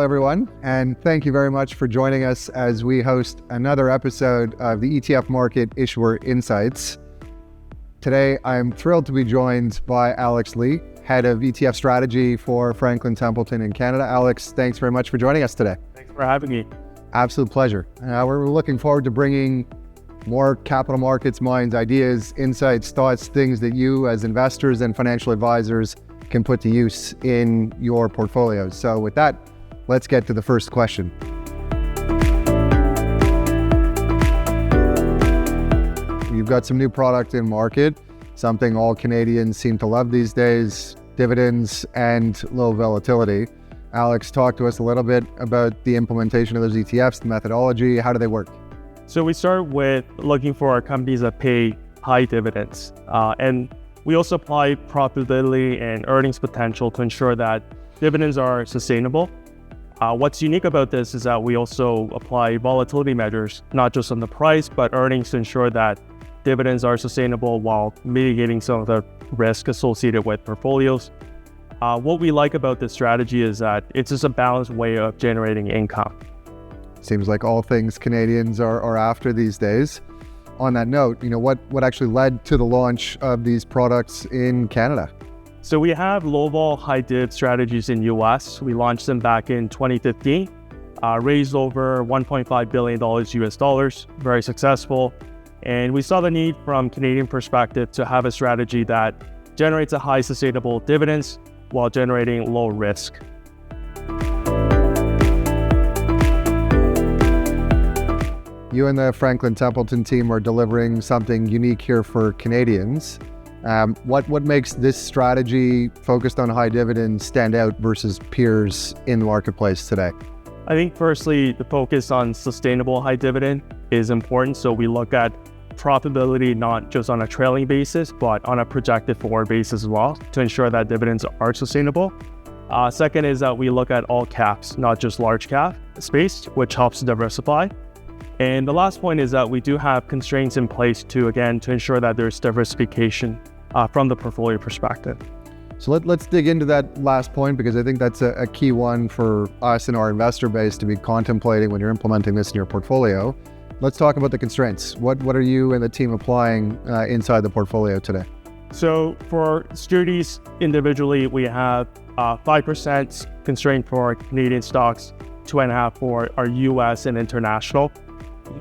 everyone, and thank you very much for joining us as we host another episode of the ETF Market Issuer Insights. Today, I'm thrilled to be joined by Alex Lee, Head of ETF Strategy for Franklin Templeton in Canada. Alex, thanks very much for joining us today. Thanks for having me. Absolute pleasure. We're looking forward to bringing more capital markets minds, ideas, insights, thoughts, things that you as investors and financial advisors can put to use in your portfolios. So with that, let's get to the first question. You've got some new product in market, something all Canadians seem to love these days, dividends and low volatility. Alex, talk to us a little bit about the implementation of those ETFs, the methodology, how do they work? So we start with looking for companies that pay high dividends. And we also apply profitability and earnings potential to ensure that dividends are sustainable. What's unique about this is that we also apply volatility measures, not just on the price, but earnings to ensure that dividends are sustainable while mitigating some of the risk associated with portfolios. What we like about this strategy is that it's just a balanced way of generating income. Seems like all things Canadians are after these days. On that note, what actually led to the launch of these products in Canada? So we have low vol, high div strategies in US. We launched them back in 2015, raised over $1.5 billion US dollars, very successful. And we saw the need from Canadian perspective to have a strategy that generates a high sustainable dividends while generating low risk. You and the Franklin Templeton team are delivering something unique here for Canadians. What makes this strategy focused on high dividends stand out versus peers in the marketplace today? I think firstly, the focus on sustainable high dividend is important. So we look at profitability not just on a trailing basis, but on a projected forward basis as well to ensure that dividends are sustainable. Second is that we look at all caps, not just large cap space, which helps diversify. And the last point is that we do have constraints in place to ensure that there's diversification from the portfolio perspective. So let's dig into that last point, because I think that's a key one for us and our investor base to be contemplating when you're implementing this in your portfolio. Let's talk about the constraints. What are you and the team applying inside the portfolio today? So for securities individually, we have 5% constraint for Canadian stocks, 2.5% for our US and international.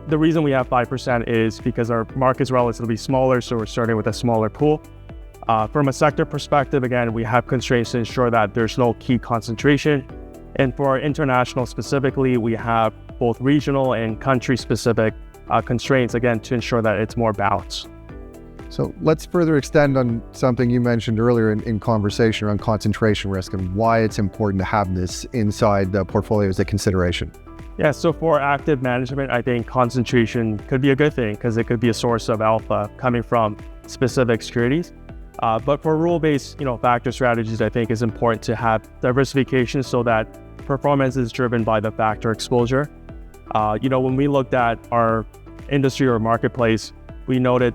The reason we have 5% is because our market is relatively smaller, so we're starting with a smaller pool. From a sector perspective, again, we have constraints to ensure that there's no key concentration. And for international specifically, we have both regional and country-specific constraints, again, to ensure that it's more balanced. So let's further extend on something you mentioned earlier in conversation around concentration risk and why it's important to have this inside the portfolio as a consideration. Yeah, so for active management, I think concentration could be a good thing because it could be a source of alpha coming from specific securities. But for rule-based, factor strategies, I think is important to have diversification so that performance is driven by the factor exposure. When we looked at our industry or marketplace, we noted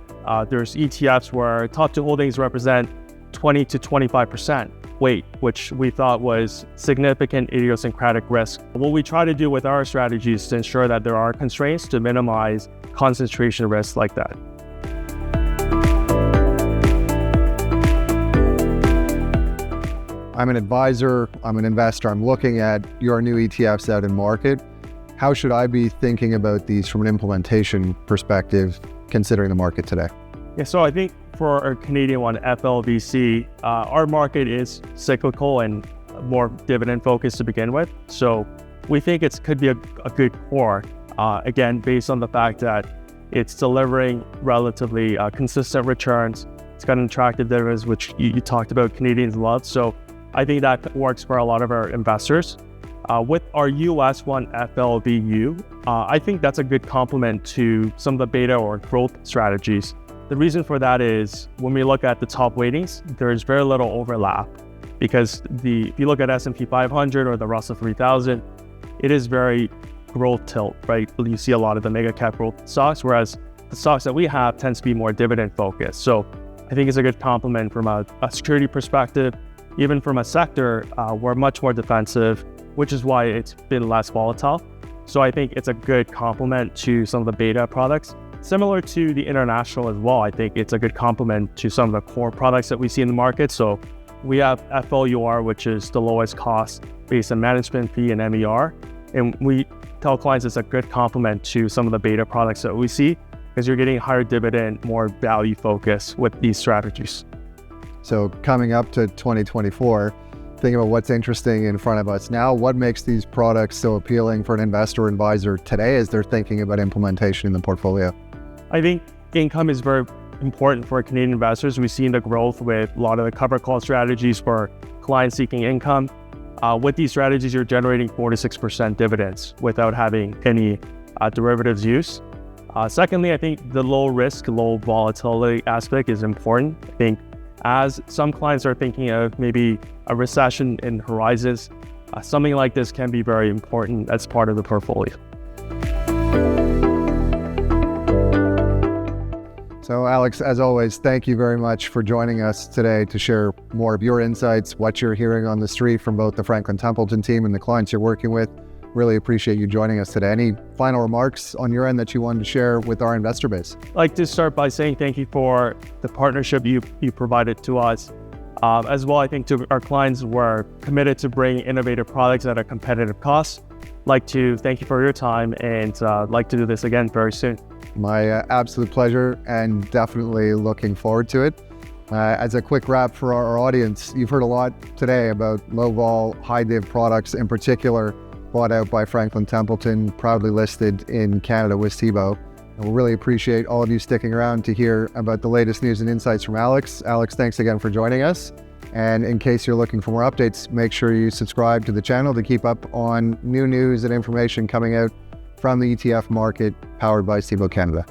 there's ETFs where top two holdings represent 20 to 25% weight, which we thought was significant idiosyncratic risk. What we try to do with our strategy is to ensure that there are constraints to minimize concentration risks like that. I'm an advisor, I'm an investor, I'm looking at your new ETFs out in market. How should I be thinking about these from an implementation perspective, considering the market today? Yeah, so I think for our Canadian one, FLVC, our market is cyclical and more dividend focused to begin with. So we think it could be a good core, again, based on the fact that it's delivering relatively consistent returns. It's got an attractive dividends, which you talked about Canadians love. So I think that works for a lot of our investors. With our US one, FLVU, I think that's a good complement to some of the beta or growth strategies. The reason for that is when we look at the top weightings, there's very little overlap because if you look at S&P 500 or the Russell 3000, it is very growth tilt, right? You see a lot of the mega cap growth stocks, whereas the stocks that we have tends to be more dividend focused. So I think it's a good complement from a security perspective. Even from a sector, we're much more defensive. which is why it's been less volatile. So I think it's a good complement to some of the beta products. Similar to the international as well, I think it's a good complement to some of the core products that we see in the market. So we have FLUR, which is the lowest cost based on management fee and MER. And we tell clients it's a good complement to some of the beta products that we see because you're getting higher dividend, more value focus with these strategies. So coming up to 2024, thinking about what's interesting in front of us now, what makes these products so appealing for an investor or advisor today as they're thinking about implementation in the portfolio? I think income is very important for Canadian investors. We've seen the growth with a lot of the cover call strategies for clients seeking income. With these strategies, you're generating 4 to 6% dividends without having any derivatives use. Secondly, I think the low risk, low volatility aspect is important. I think as some clients are thinking of maybe a recession in horizons, something like this can be very important as part of the portfolio. So Alex, as always, thank you very much for joining us today to share more of your insights, what you're hearing on the street from both the Franklin Templeton team and the clients you're working with. Really appreciate you joining us today. Any final remarks on your end that you wanted to share with our investor base? I'd like to start by saying thank you for the partnership you provided to us. As well, I think to our clients, we're committed to bring innovative products at a competitive cost. I'd like to thank you for your time and like to do this again very soon. My absolute pleasure, and definitely looking forward to it. As a quick wrap for our audience, you've heard a lot today about low vol, high div products in particular, bought out by Franklin Templeton, proudly listed in Canada with Cboe. And we'll really appreciate all of you sticking around to hear about the latest news and insights from Alex. Alex, thanks again for joining us. And in case you're looking for more updates, make sure you subscribe to the channel to keep up on new news and information coming out from the ETF market powered by Cboe Canada.